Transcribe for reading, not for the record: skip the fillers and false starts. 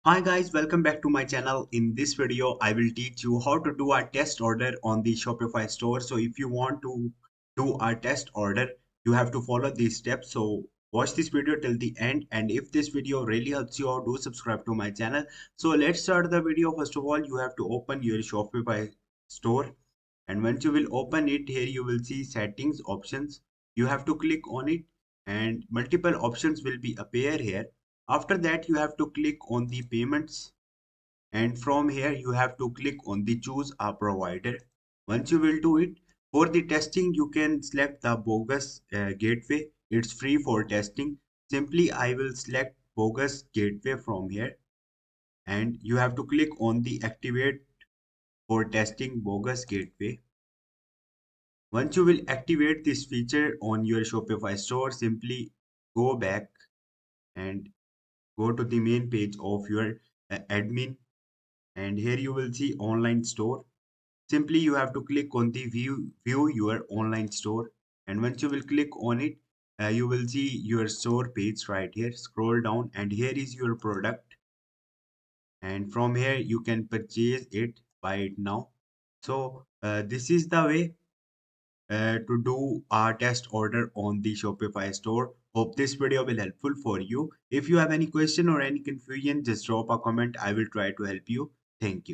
Hi guys, welcome back to my channel. In this video, I will teach you how to do a test order on the Shopify store. So if you want to do a test order, you have to follow these steps. So watch this video till the end. And if this video really helps you out, do subscribe to my channel. So let's start the video. First of all, you have to open your Shopify store. And once you will open it, here you will see settings options. You have to click on it and multiple options will be appear here. After that, you have to click on the payments, and from here you have to click on the choose a provider. Once you will do it, for the testing you can select the bogus gateway. It's free for testing. Simply I will select bogus gateway from here, and you have to click on the activate for testing bogus gateway. Once you will activate this feature on your Shopify store, simply go back and go to the main page of your admin, and here you will see online store. Simply you have to click on the view your online store, and once you will click on it, you will see your store page right here. Scroll down and here is your product, and from here you can purchase it, buy it now. So this is the way to do a test order on the Shopify store. Hope this video will helpful for you. If you have any question or any confusion, just drop a comment. I will try to help you. Thank you.